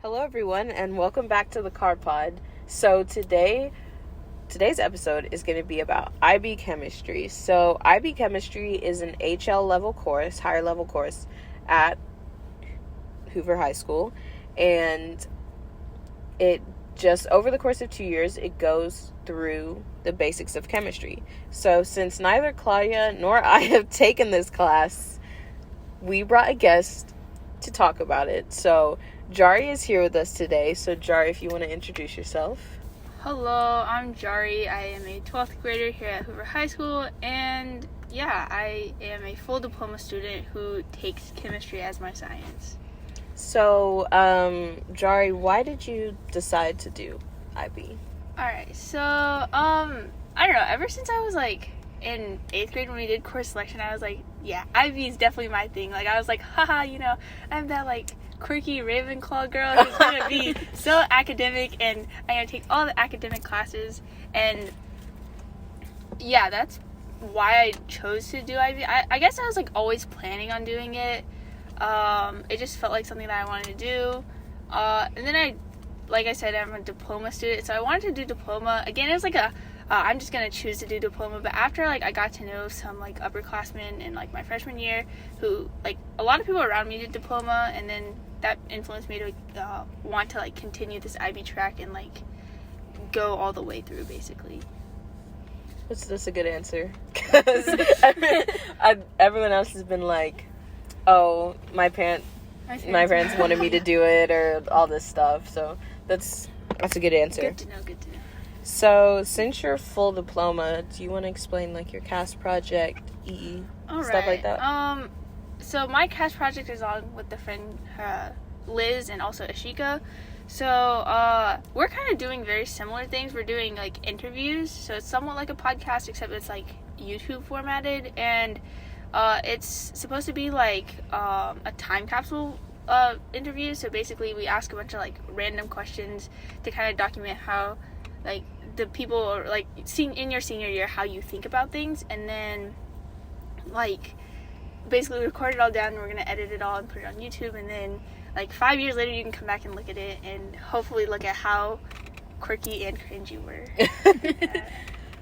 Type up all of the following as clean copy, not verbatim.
Hello everyone and welcome back to the CarPod. So today's episode is going to be about IB chemistry. So IB chemistry is an HL level course, higher level course at Hoover High School, and it just over the course of 2 years it goes through the basics of chemistry. So since neither Claudia nor I have taken this class, we brought a guest to talk about it. So Jari is here with us today. So Jari, if you want to introduce yourself. Hello, I'm Jari. I am a 12th grader here at Hoover High School, and I am a full diploma student who takes chemistry as my science. So, Jari, why did you decide to do IB? Alright, so, I don't know, ever since I was, in 8th grade when we did course selection, I was like, yeah, IB is definitely my thing. I was like, haha, I'm that, quirky Ravenclaw girl who's gonna be so academic, and I'm gonna take all the academic classes, and, yeah, that's why I chose to do IB. I guess I was, always planning on doing it. It just felt like something that I wanted to do, and then like I said, I'm a diploma student, so I wanted to do diploma. Again, it was I'm just gonna choose to do diploma, but after, I got to know some, upperclassmen in, my freshman year who, a lot of people around me did diploma, and then that influenced me to, want to, continue this IB track and, go all the way through, basically. That's a good answer. Because everyone else has been like, oh, my parents wanted me to do it, or all this stuff. So that's a good answer. Good to know. So since you're full diploma, do you want to explain your CAS project, EE, stuff like that? So my CAS project is on with the friend Liz and also Ashika. So we're kind of doing very similar things. We're doing interviews, so it's somewhat like a podcast, except it's YouTube formatted, and it's supposed to be a time capsule interview. So basically we ask a bunch of random questions to kind of document how the people are seeing in your senior year how you think about things, and then basically record it all down, and we're gonna edit it all and put it on YouTube, and then 5 years later you can come back and look at it and hopefully look at how quirky and cringy you were.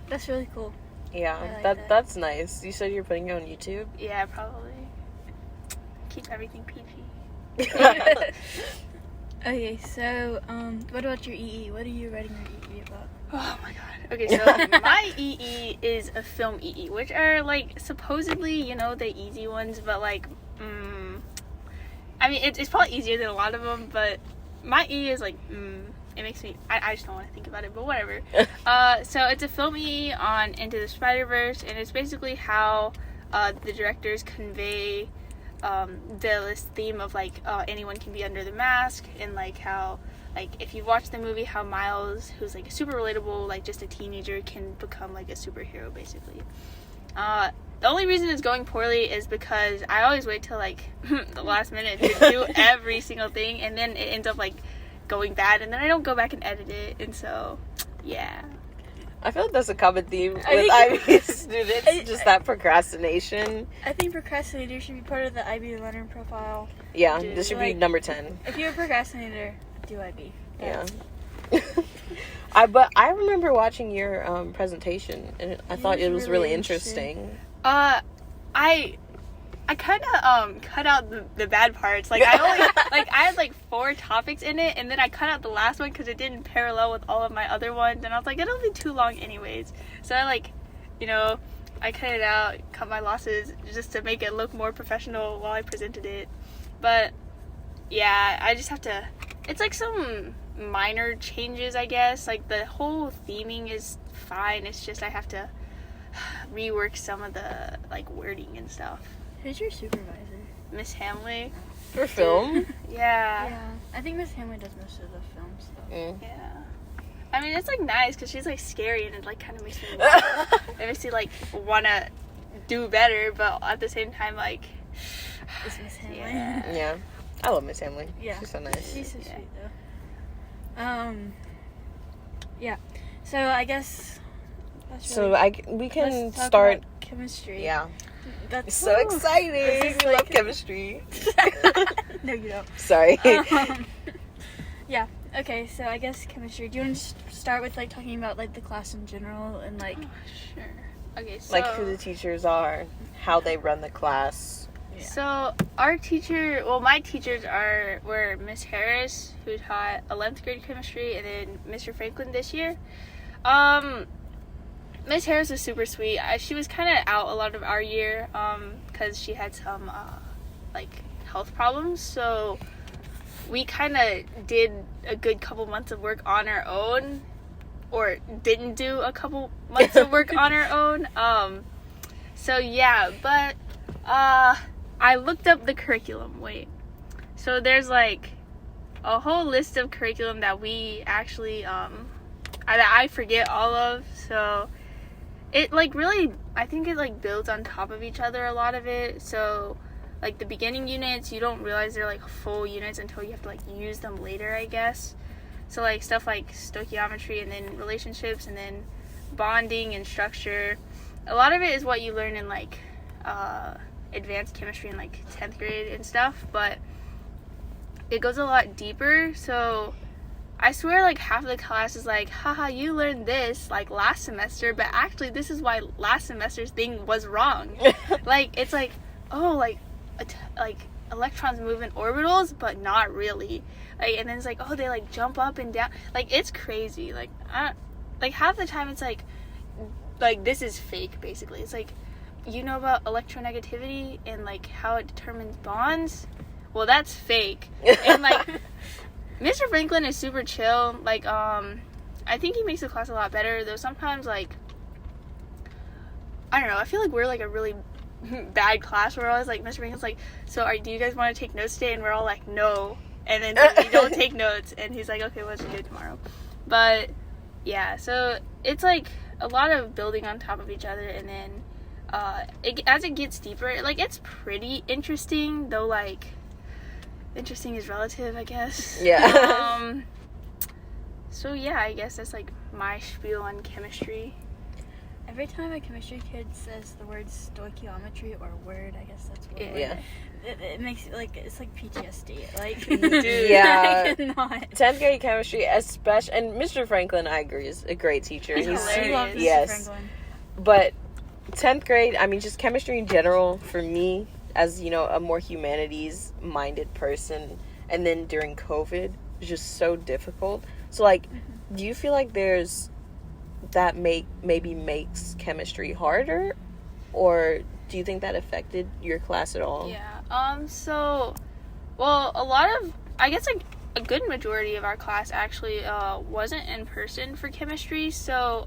That's really cool. Yeah, that's nice. You said you're putting it on YouTube? Yeah, probably. Keep everything PG. Okay, so what about your EE? What are you writing your EE about? Oh my god. Okay, so my EE is a film EE, which are supposedly, the easy ones, but I mean, it's probably easier than a lot of them, but my EE is it makes me, I just don't want to think about it, but whatever. So it's a film EE on Into the Spider-Verse, and it's basically how the directors convey this theme of anyone can be under the mask, and how if you watch the movie, how Miles, who's super relatable, just a teenager, can become a superhero, basically. The only reason it's going poorly is because I always wait till the last minute to do every single thing, and then it ends up going bad, and then I don't go back and edit it, and so yeah. I feel like that's a common theme with IB students, just that procrastination. I think procrastinator should be part of the IB learner profile. Yeah, this should be number 10. If you're a procrastinator, do IB. Yeah. But I remember watching your presentation, and I thought it was really interesting. I kind of cut out the bad parts. I only I had 4 topics in it, and then I cut out the last one because it didn't parallel with all of my other ones, and I was like, it'll be too long anyways. So I I cut it out, cut my losses just to make it look more professional while I presented it. But yeah, I just have to. It's some minor changes, I guess. The whole theming is fine. It's just I have to rework some of the wording and stuff. Who's your supervisor? Miss Hamley. For film? Yeah. Yeah. I think Miss Hamley does most of the film stuff. Mm. Yeah. I mean, it's nice because she's scary, and it kind of makes me it makes you want to do better, but at the same time It's Miss Hamley. Yeah. Yeah. I love Miss Hamley. Yeah. She's so nice. She's so sweet though. Yeah. So I guess that's really we can let's talk start about chemistry. Yeah. That's So exciting. This is I love chemistry. No, you don't. Sorry. Okay, so I guess chemistry. Do you want to start with like talking about like the class in general and like Sure. Okay, so Like who the teachers are, how they run the class. Yeah. So my teachers were Miss Harris, who taught 11th grade chemistry, and then Mr. Franklin this year. Miss Harris was super sweet. She was kind of out a lot of our year because she had some like health problems. So we kind of did a good couple months of work on our own, or didn't do a couple months of work on our own. So yeah, but I looked up the curriculum. Wait, so there's like a whole list of curriculum that we actually that I forget all of. So it like really, I think it like builds on top of each other, a lot of it. So like the beginning units, you don't realize they're like full units until you have to like use them later, I guess. So like stuff like stoichiometry, and then relationships, and then bonding and structure. A lot of it is what you learn in like advanced chemistry in like 10th grade and stuff, but it goes a lot deeper. So I swear like half of the class is like, haha, you learned this like last semester, but actually this is why last semester's thing was wrong. Like it's like, oh, like electrons move in orbitals, but not really. Like, and then it's like, oh, they like jump up and down. Like it's crazy. Like half the time it's like this is fake basically. It's like, you know about electronegativity and like how it determines bonds? Well, that's fake. And like Mr. Franklin is super chill. Like I think he makes the class a lot better, though sometimes like I don't know, I feel like we're like a really bad class. We're always like, Mr. Franklin's like, so do you guys want to take notes today? And we're all like, no. And then so we don't take notes, and he's like, okay, what should we do tomorrow? But yeah, so it's like a lot of building on top of each other, and then as it gets deeper, like it's pretty interesting, though like interesting is relative, I guess. Yeah. So yeah, I guess that's like my spiel on chemistry. every time a chemistry kid says the word stoichiometry or word, I guess that's what Yeah. it makes it like it's like PTSD. Like Dude. Yeah. I cannot. 10th grade chemistry, especially, and Mr. Franklin, I agree, is a great teacher. He's hilarious. Love Mr. Yes. Franklin. But 10th grade, I mean, just chemistry in general, for me, as, you know, a more humanities-minded person, and then during COVID, was just so difficult. So, like, do you feel like there's, that maybe makes chemistry harder? Or do you think that affected your class at all? Yeah. So, well, a lot of, I guess, like, a good majority of our class actually wasn't in person for chemistry. So,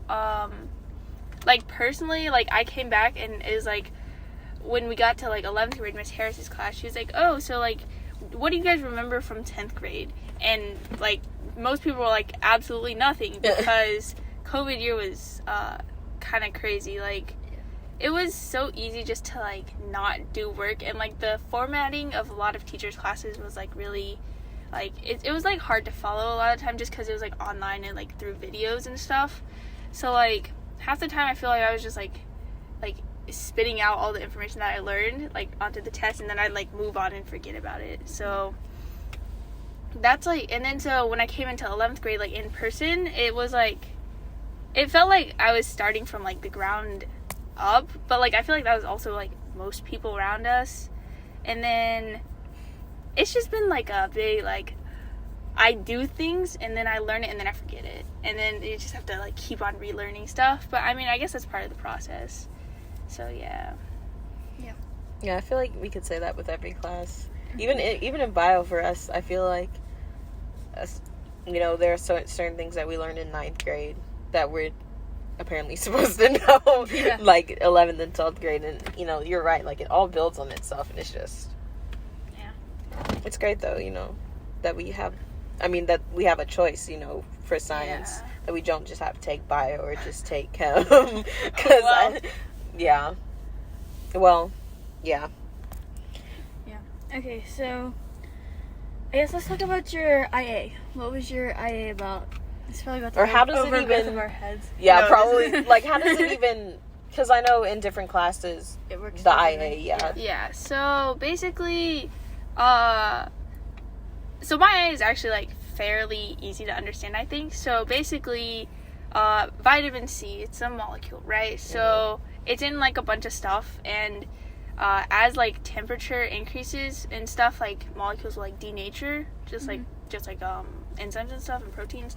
like, personally, like, I came back and it was, like, when we got to, like, 11th grade, Miss Harris's class, she was like, oh, so, like, what do you guys remember from 10th grade? And, like, most people were like, absolutely nothing, because COVID year was kind of crazy. Like, it was so easy just to, like, not do work, and, like, the formatting of a lot of teachers' classes was, like, really, like, it was, like, hard to follow a lot of the time just because it was, like, online and, like, through videos and stuff. So, like, half the time I feel like I was just, like spitting out all the information that I learned, like, onto the test, and then I'd, like, move on and forget about it. So that's, like, and then so when I came into 11th grade, like, in person, it was, like, it felt like I was starting from, like, the ground up, but, like, I feel like that was also, like, most people around us. And then it's just been, like, a big, like, I do things, and then I learn it, and then I forget it. And then you just have to, like, keep on relearning stuff. But, I mean, I guess that's part of the process. So, yeah. Yeah, I feel like we could say that with every class. Even in bio for us, I feel like, you know, there are certain things that we learned in 9th grade that we're apparently supposed to know, like 11th and 12th grade. And, you know, you're right. Like, it all builds on itself, and it's just... Yeah. It's great, though, you know, that we have... I mean, that we have a choice, you know, for science. Yeah. That we don't just have to take bio or just take chem. Because, yeah. Well, yeah. Okay, so I guess let's talk about your IA. What was your IA about? It's probably about Or how does it over even- both of our heads. Yeah, No, probably. Like, how does it even... Because I know in different classes, It works the differently. IA, yeah. Yeah, so basically, so my IA is actually, like, fairly easy to understand, I think. So basically, vitamin C, it's a molecule, right? So it's in like a bunch of stuff, and as like temperature increases and stuff, like molecules will like denature, just like enzymes and stuff and proteins.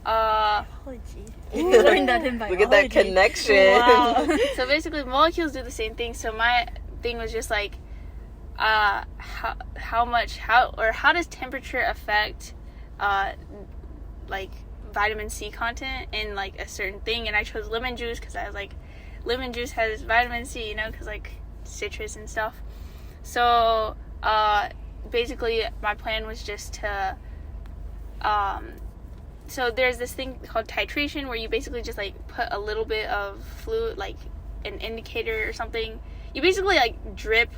Biology. Learned that in biology. Look at that connection. Wow. So basically, molecules do the same thing. So my thing was just like, how does temperature affect like vitamin C content in like a certain thing? And I chose lemon juice because I was like, lemon juice has vitamin C, you know, because like citrus and stuff. So basically, my plan was just to so there's this thing called titration where you basically just like put a little bit of fluid, like an indicator or something. You basically like drip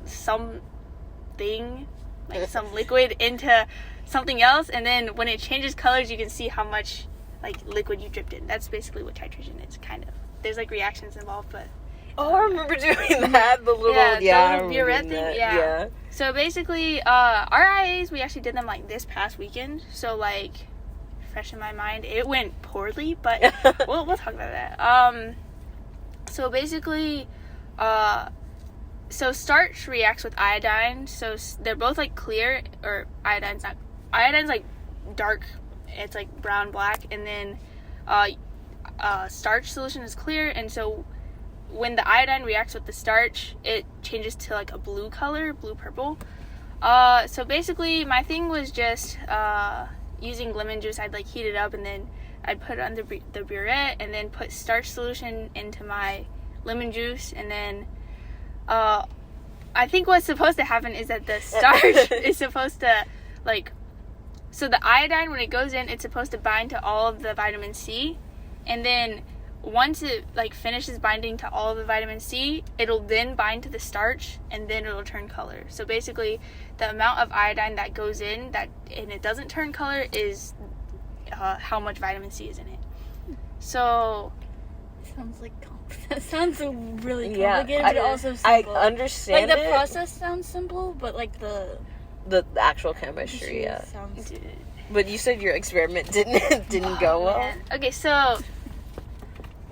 something, like some liquid into something else, and then when it changes colors, you can see how much like liquid you dripped in. That's basically what titration is, kind of. There's like reactions involved, but Oh, I remember doing that. The little the I burette remember thing. that. Yeah. So basically, our IAs, we actually did them like this past weekend. So like, fresh in my mind, it went poorly, but we'll talk about that. So basically, so starch reacts with iodine. So they're both like clear, or iodine's like dark. It's like brown black, and then starch solution is clear, and so when the iodine reacts with the starch, it changes to like a blue color, blue purple. So basically, my thing was just using lemon juice. I'd like heat it up, and then I'd put it on the burette, and then put starch solution into my lemon juice, and then I think what's supposed to happen is that the starch is supposed to like, so the iodine, when it goes in, it's supposed to bind to all of the vitamin C, and then once it like finishes binding to all of the vitamin C, it'll then bind to the starch, and then it'll turn color. So basically, the amount of iodine that goes in and it doesn't turn color is how much vitamin C is in it. So that sounds really complicated, but also simple. I understand like the process sounds simple, but like the actual chemistry, yeah. Sounds... But you said your experiment didn't go well. Man. Okay, so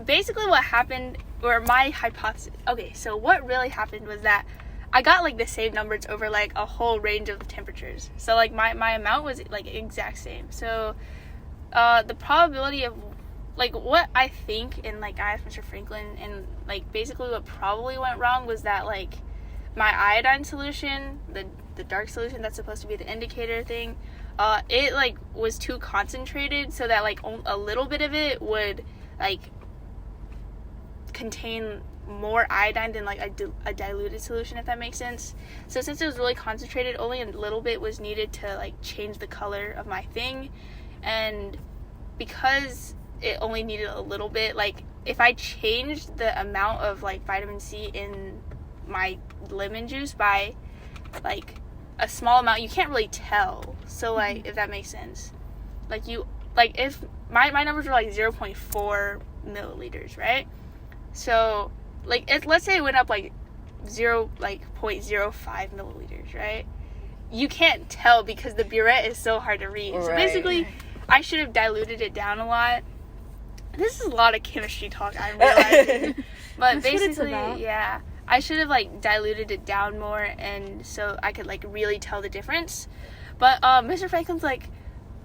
basically what happened, or my hypothesis, okay, so what really happened was that I got like the same numbers over like a whole range of temperatures. So like my amount was like exact same. So the probability of like what I think, and like I asked Mr. Franklin, and like basically what probably went wrong was that like my iodine solution, the dark solution that's supposed to be the indicator thing, it like was too concentrated, so that like a little bit of it would like contain more iodine than like a diluted solution, if that makes sense. So since it was really concentrated, only a little bit was needed to like change the color of my thing, and because it only needed a little bit, like if I changed the amount of like vitamin C in my lemon juice by like a small amount, you can't really tell. So like, if that makes sense, like you like if my numbers were like 0.4 milliliters, right? So like let's say it went up like 0.05 milliliters, right? You can't tell because the burette is so hard to read. Right. So basically, I should have diluted it down a lot. This is a lot of chemistry talk, I'm realizing. But basically, yeah, I should have like diluted it down more, and so I could like really tell the difference. But Mr. Franklin's like,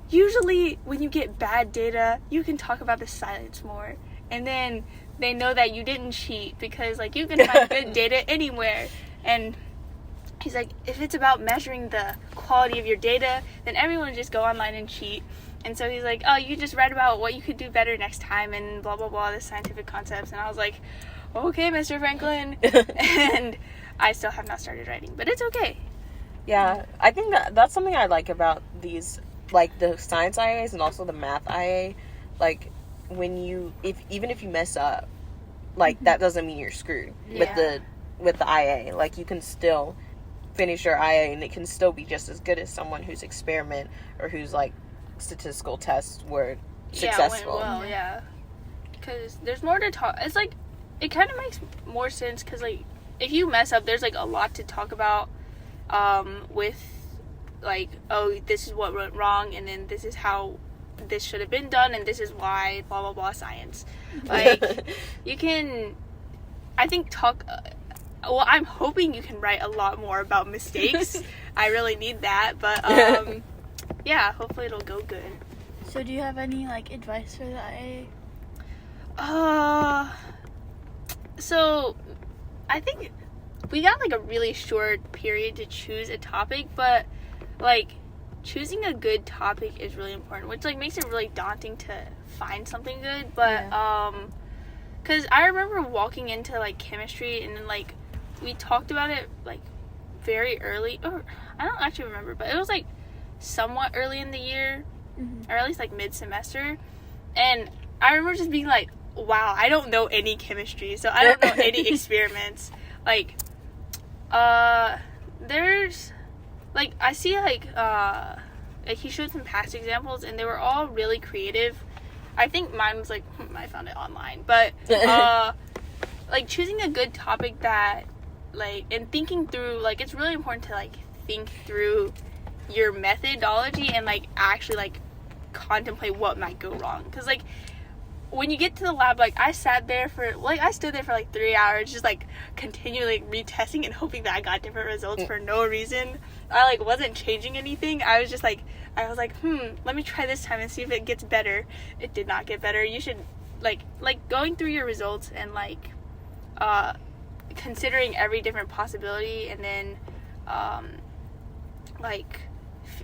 usually when you get bad data, you can talk about the science more, and then they know that you didn't cheat because like you can find good data anywhere. And he's like, if it's about measuring the quality of your data, then everyone just go online and cheat. And so he's like, oh, you just read about what you could do better next time and blah, blah, blah, the scientific concepts. And I was like, okay, Mr. Franklin. And I still have not started writing, but it's okay. Yeah, I think that's something I like about these, like the science IAs and also the math IA. Like, when even if you mess up, like that doesn't mean you're screwed with the IA. Like, you can still finish your IA and it can still be just as good as someone whose experiment or whose like statistical tests were successful. Went well, yeah. Because there's more to talk. It's like, it kind of makes more sense because like if you mess up, there's like a lot to talk about with like, oh, this is what went wrong, and then this is how this should have been done, and this is why, blah, blah, blah, science. Like, you can, I think, well, I'm hoping you can write a lot more about mistakes. I really need that, but, yeah, hopefully it'll go good. So do you have any, like, advice for the IA? So, I think we got, like, a really short period to choose a topic, but, like, choosing a good topic is really important, which, like, makes it really daunting to find something good, but, because I remember walking into, like, chemistry, and then, like, we talked about it, like, very early, or, I don't actually remember, but it was, like, somewhat early in the year, or at least, like, mid-semester, and I remember just being like, wow, I don't know any chemistry, so I don't know any experiments, like, there's, like, I see, like, he showed some past examples, and they were all really creative. I think mine was, like, I found it online, but, like, choosing a good topic that, like, and thinking through, like, it's really important to, like, think through your methodology and, like, actually, like, contemplate what might go wrong, because, like, when you get to the lab, like, I stood there for, like, 3 hours, just, like, continually retesting and hoping that I got different results for no reason. I, like, wasn't changing anything. I was like, let me try this time and see if it gets better. It did not get better. You should, like, going through your results and, like, considering every different possibility, and then, like,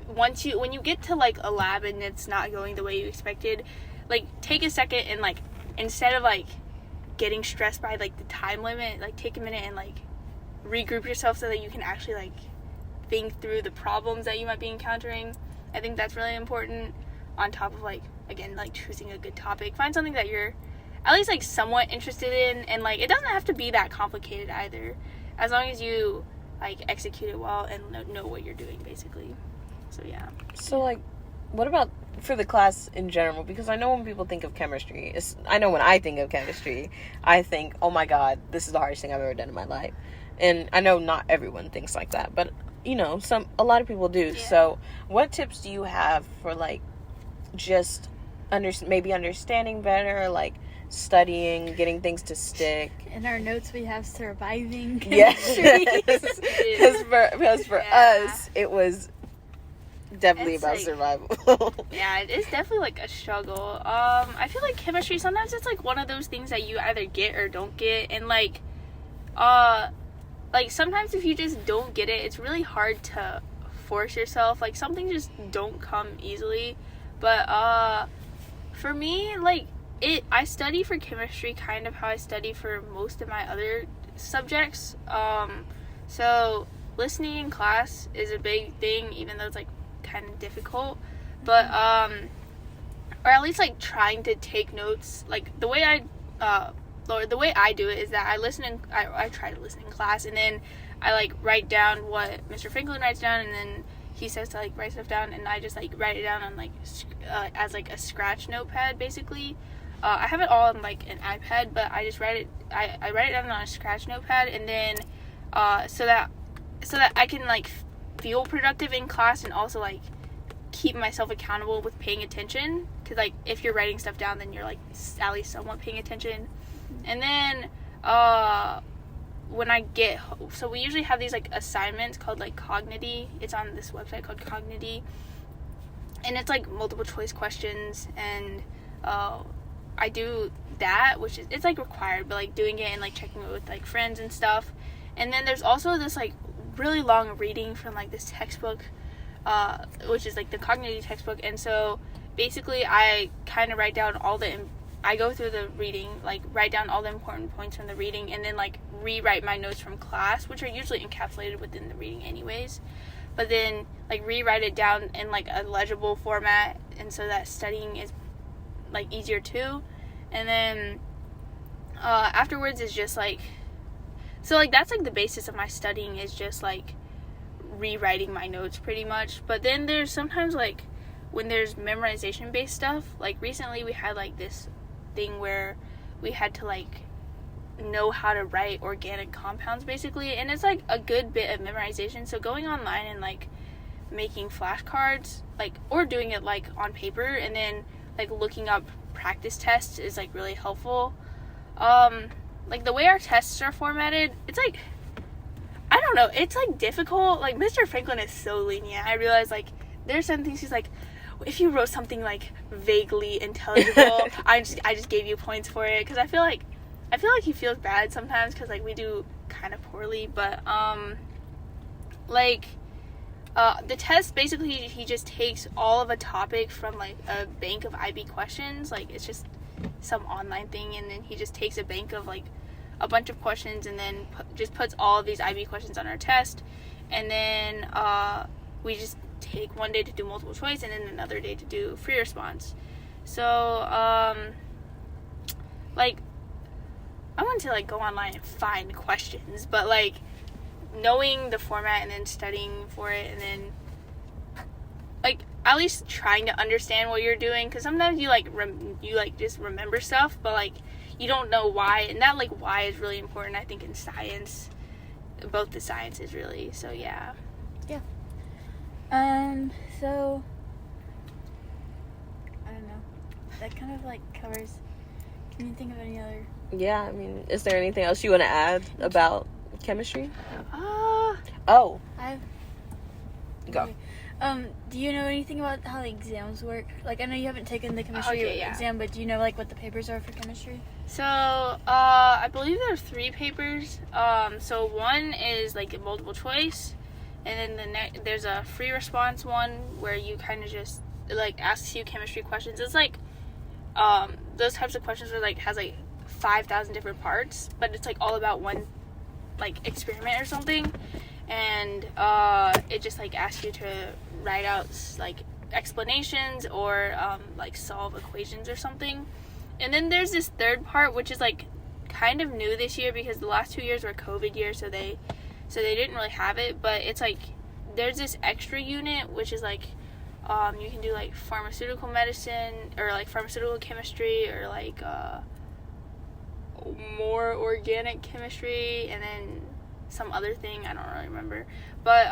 when you get to, like, a lab and it's not going the way you expected, like, take a second and, like, instead of, like, getting stressed by, like, the time limit, like, take a minute and, like, regroup yourself so that you can actually, like, think through the problems that you might be encountering. I think that's really important, on top of, like, again, like, choosing a good topic. Find something that you're at least, like, somewhat interested in, and, like, it doesn't have to be that complicated either, as long as you, like, execute it well and know what you're doing, basically. So, yeah. So, like, what about for the class in general? Because I know when people think of chemistry, I know when I think of chemistry, I think, oh my god, this is the hardest thing I've ever done in my life. And I know not everyone thinks like that, but, you know, a lot of people do. Yeah. So what tips do you have for, like, just maybe understanding better, like, studying, getting things to stick? In our notes, we have surviving Yes. chemistry. Because for us, it was definitely It's, about like, survival. Yeah, it is definitely, like, a struggle. I feel like chemistry, sometimes it's, like, one of those things that you either get or don't get, and, like, sometimes if you just don't get it, it's really hard to force yourself. Like, some things just don't come easily, but, for me, like, I study for chemistry kind of how I study for most of my other subjects, so listening in class is a big thing, even though it's, like, kind of difficult, but or at least, like, trying to take notes. Like, the way I do it is that I try to listen in class, and then I, like, write down what Mr. Franklin writes down, and then he says to, like, write stuff down, and I just, like, write it down on, like, as, like, a scratch notepad, basically. I have it all on, like, an iPad, but I just write it down on a scratch notepad, and then so that I can, like, feel productive in class, and also, like, keep myself accountable with paying attention, because, like, if you're writing stuff down, then you're, like, at least somewhat paying attention. And then when I get so we usually have these, like, assignments called, like, Cognity. It's on this website called Cognity, and it's, like, multiple choice questions, and I do that, which is, it's, like, required, but, like, doing it and, like, checking it with, like, friends and stuff. And then there's also this, like, really long reading from, like, this textbook, which is, like, the Cognity textbook. And so basically I kind of write down I go through the reading, like, write down all the important points from the reading, and then, like, rewrite my notes from class, which are usually encapsulated within the reading anyways, but then, like, rewrite it down in, like, a legible format, and so that studying is, like, easier too. And then afterwards is just, like, so, like, that's, like, the basis of my studying, is just, like, rewriting my notes pretty much. But then there's sometimes, like, when there's memorization based stuff, like, recently we had, like, this thing where we had to, like, know how to write organic compounds, basically, and it's, like, a good bit of memorization. So going online and, like, making flashcards, like, or doing it, like, on paper, and then, like, looking up practice tests is, like, really helpful. Like, the way our tests are formatted, it's, like, I don't know, it's, like, difficult. Like, Mr. Franklin is so lenient. I realize, like, there's some things he's like, if you wrote something, like, vaguely intelligible, I just gave you points for it, because I feel like he feels bad sometimes, because, like, we do kind of poorly, but, the test, basically, he just takes all of a topic from, like, a bank of IB questions. Like, it's just some online thing, and then he just takes a bank of, like, a bunch of questions, and then just puts all of these IB questions on our test, and then, we just take one day to do multiple choice, and then another day to do free response. So, like, I want to, like, go online and find questions, but, like, knowing the format and then studying for it, and then, like, at least trying to understand what you're doing, because sometimes you, like, just remember stuff, but, like, you don't know why, and that, like, why is really important, I think, in science, both the sciences, really, so, yeah. Yeah. So, I don't know, that kind of, like, covers, can you think of any other? Yeah, I mean, is there anything else you want to add about chemistry? Go. Do you know anything about how the exams work? Like, I know you haven't taken the chemistry exam, but do you know, like, what the papers are for chemistry? So, I believe there are 3 papers. So one is, like, a multiple choice, and then there's a free response one where you kind of just, like, asks you chemistry questions. It's, like, those types of questions where, like, has, like, 5,000 different parts, but it's, like, all about one, like, experiment or something, and it just, like, asks you to write out, like, explanations or like, solve equations or something. And then there's this third part, which is, like, kind of new this year, because the last 2 years were COVID years, so they didn't really have it, but it's, like, there's this extra unit, which is, like, you can do, like, pharmaceutical medicine, or, like, pharmaceutical chemistry, or, like, more organic chemistry, and then some other thing, I don't really remember, but,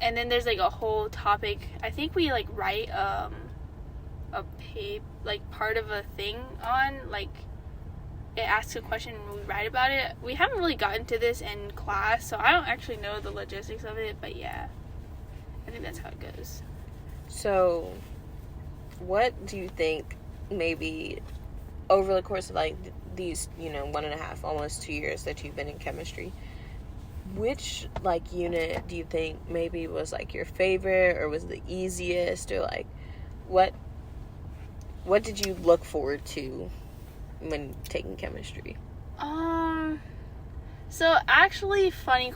and then there's, like, a whole topic, I think we, like, write, like, part of a thing on, like, it asks a question and we write about it. We haven't really gotten to this in class, so I don't actually know the logistics of it, but yeah, I think that's how it goes. So, what do you think, maybe, over the course of, like, these, 1.5, almost 2 years that you've been in chemistry, which, like, unit do you think maybe was, like, your favorite, or was the easiest, or, like, what did you look forward to when taking chemistry? So actually, funny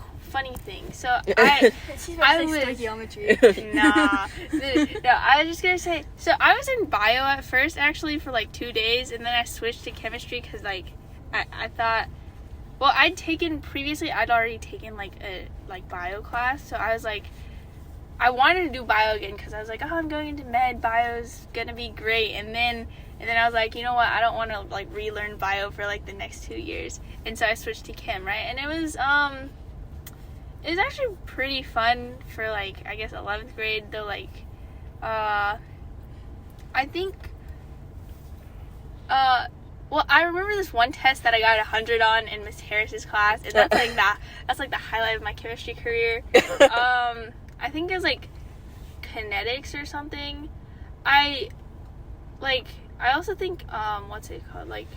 thing. So I was stoichiometry. Nah. No, I was just gonna say. So I was in bio at first, actually, for like 2 days, and then I switched to chemistry because, like, I thought. Well, I'd already taken like a bio class, so I was like, I wanted to do bio again because I was like, oh, I'm going into med, bio's gonna be great, and then I was like, you know what, I don't want to, like, relearn bio for, like, the next 2 years, and so I switched to chem, right, and it was actually pretty fun for, like, I guess 11th grade, though, like, I think, well, I remember this one test that I got 100 on in Miss Harris's class, and that's like the highlight of my chemistry career. I think it was, like, kinetics or something. I also think, what's it called, like,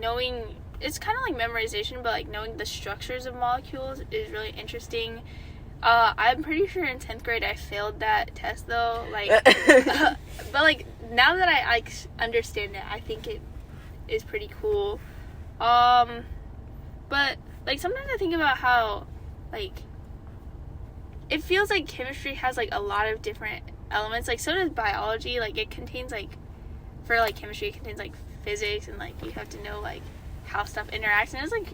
knowing, it's kind of like memorization, but, like, knowing the structures of molecules is really interesting. I'm pretty sure in 10th grade I failed that test, though, like, but, like, now that I, like, understand it, I think it is pretty cool. But, like, sometimes I think about how, like, it feels like chemistry has, like, a lot of different elements, like, so does biology. Like, it contains, like, for, like, chemistry, it contains, like, physics, and, like, you have to know, like, how stuff interacts, and it's, like,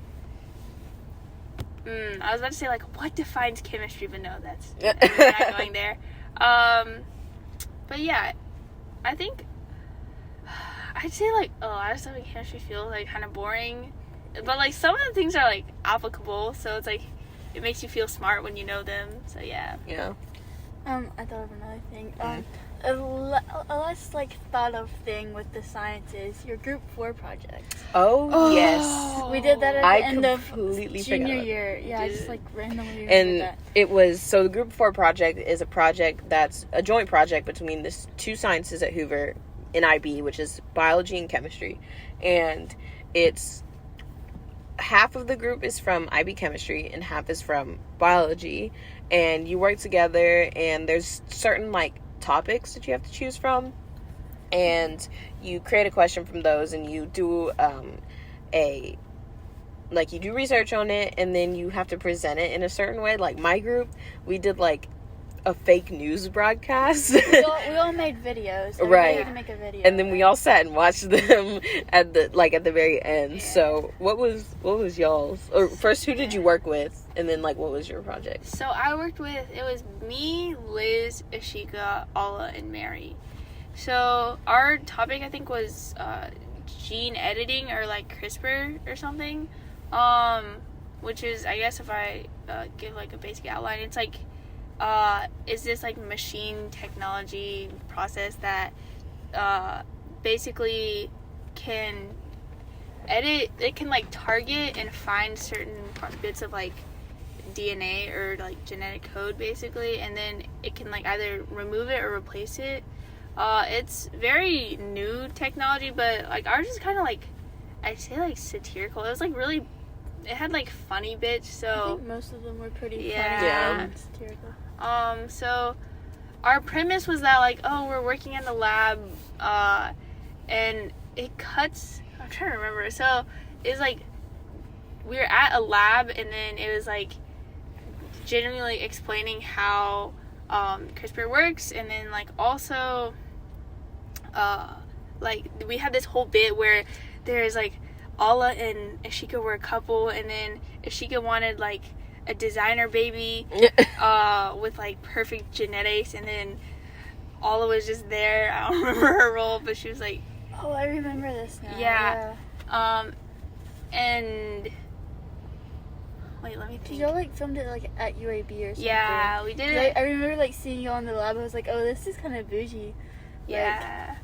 I was about to say, like, what defines chemistry, but no, we're not going there. But, yeah, I think, I'd say, like, a lot of stuff in chemistry feels, like, kind of boring, but, like, some of the things are, like, applicable, so it's, like, it makes you feel smart when you know them, so, yeah. Yeah. I thought of another thing. A less thought of thing with the sciences, your group 4 project. Oh yes, we did that at the end of junior forgot. year. Yeah, I just randomly and that. It was the group 4 project is a project that's a joint project between the 2 sciences at Hoover in IB, which is biology and chemistry, and it's half of the group is from IB chemistry and half is from biology, and you work together, and there's certain topics that you have to choose from, and you create a question from those, and you do you do research on it, and then you have to present it in a certain way. My group, we did a fake news broadcast. we all made videos. Right. Had to make a video. And then we all sat and watched them at the very end. Yeah. So what was y'all's? Or first, who did you work with? And then what was your project? So I worked with, it was me, Liz, Ashika, Alla, and Mary. So our topic, I think, was gene editing or CRISPR or something. Which is, I guess if I give a basic outline, it's is this machine technology process that basically can edit, it can target and find certain bits of DNA or genetic code basically, and then it can either remove it or replace it. It's very new technology, but ours is kind of I'd say satirical. It was really, it had funny bits, so I think most of them were pretty funny and satirical. So our premise was that we're working in the lab, and it cuts, I'm trying to remember. So it's we were at a lab, and then it was genuinely explaining how CRISPR works, and then also we had this whole bit where there's Alla and Ashika were a couple, and then Ashika wanted a designer baby with perfect genetics, and then Alla was just there. I don't remember her role, but she was oh, I remember this now. Yeah. And wait, let me think. Y'all filmed it at UAB or something? Yeah, we did it. I remember seeing you on the lab. I was oh, this is kind of bougie. Yeah.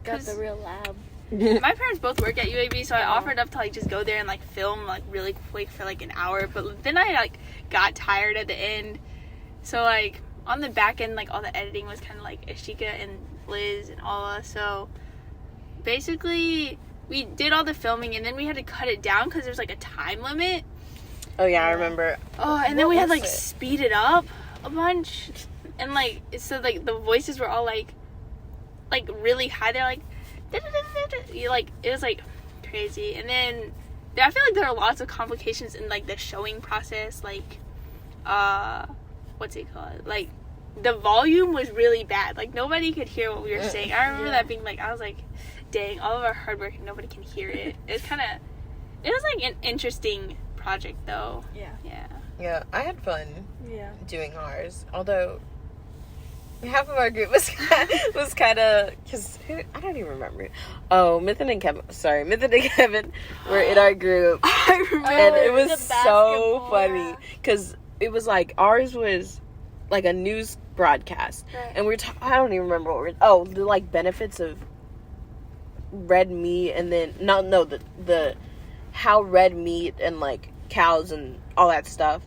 Got the real lab. My parents both work at UAB, so I offered up to just go there and film really quick for an hour, but then I got tired at the end. So on the back end, all the editing was kind of Ashika and Liz and Alla. So basically we did all the filming, and then we had to cut it down because there's a time limit. Oh yeah, I remember. Oh, and then we had speed it up a bunch, and so the voices were all really high. They're it was crazy. And then I feel there are lots of complications in the showing process, what's it called, the volume was really bad, nobody could hear what we were saying. I remember that being I was dang, all of our hard work and nobody can hear it. It was an interesting project though. Yeah, I had fun doing ours, although half of our group was kind of, because I don't even remember. Oh, Mythic and Kevin were in our group. I remember. And it was so funny because it was ours was a news broadcast, right. And I don't even remember what the benefits of red meat, and then the how red meat and cows and all that stuff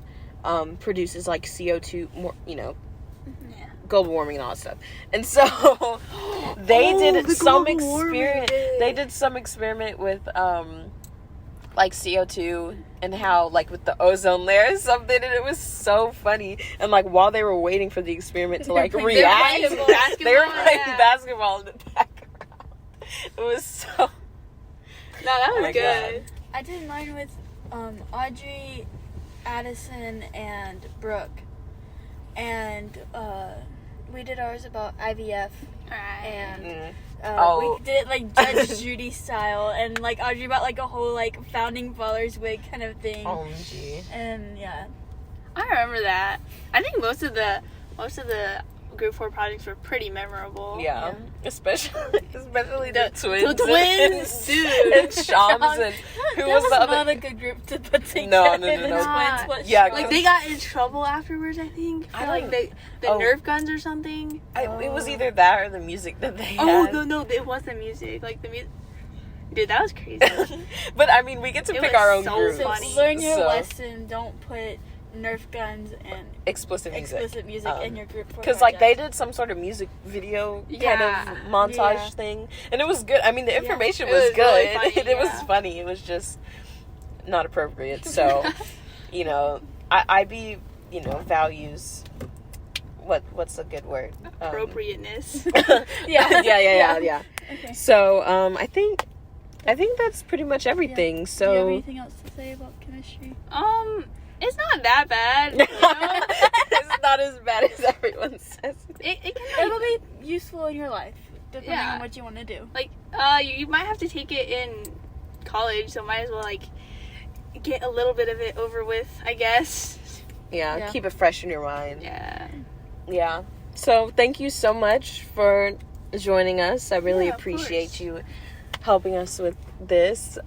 produces CO2 more, global warming and all that stuff. And so they did some experiment. They did some experiment with CO2 and how with the ozone layer or something, and it was so funny. And while they were waiting for the experiment to react, they were playing basketball in the background. It was so. No, that was good. God. I did mine with Audrey, Addison, and Brooke, and we did ours about IVF, and we did it Judge Judy style, and Audrey bought a whole founding fathers wig kind of thing. OMG. And yeah, I remember that. I think most of the group 4 projects were pretty memorable. Yeah. Especially the twins. The twins, dude. And Shams and who was the other? Not a good group to put together. No. The twins was Yeah, Like, they got in trouble afterwards, I think. For, like, the Nerf guns or something. It was either that or the music that they had. No, it was the music. Like, the music. Dude, that was crazy. But, I mean, we get to pick our own so groups. funny. Learn your lesson. Don't put Nerf guns and explicit music in your group. Because, like, they did some sort of music video kind of montage thing. And it was good. I mean, the information was good. Really funny, It was funny. It was just not appropriate. So, you know, IB, you know, values... What's a good word? Appropriateness. Yeah. Okay. So, I think that's pretty much everything. Yeah. So, do you have anything else to say about chemistry? It's not that bad. You know? It's not as bad as everyone says. It'll be useful in your life, depending on what you want to do. Like, you might have to take it in college, so might as well, like, get a little bit of it over with, I guess. Yeah, keep it fresh in your mind. Yeah. So, thank you so much for joining us. I really appreciate you helping us with this.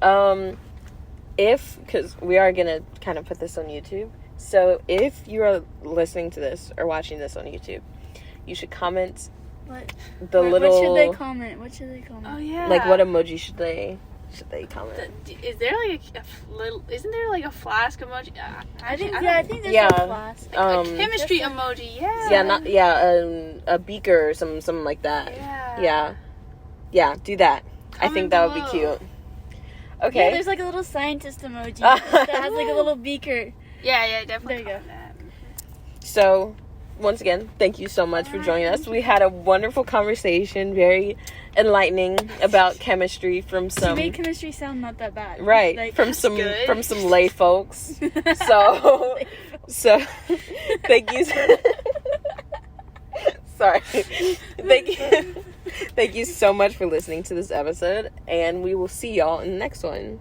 Because we are going to kind of put this on YouTube. So, if you are listening to this or watching this on YouTube, you should comment What little... What should they comment? Oh, yeah. Like, what emoji should they comment? Is there, like, a little... Isn't there, like, a flask emoji? I think there's a flask. A chemistry emoji, A beaker or something like that. Yeah, do that. I think that would be cute. Okay. Yeah, there's like a little scientist emoji that has like a little beaker. Yeah, definitely. There you go. That. So, once again, thank you so much for joining us. We had a wonderful conversation, very enlightening about chemistry from some... She made chemistry sound not that bad. Right, like, from some lay folks. So, thank you. Sorry. Thank you so much for listening to this episode, and we will see y'all in the next one.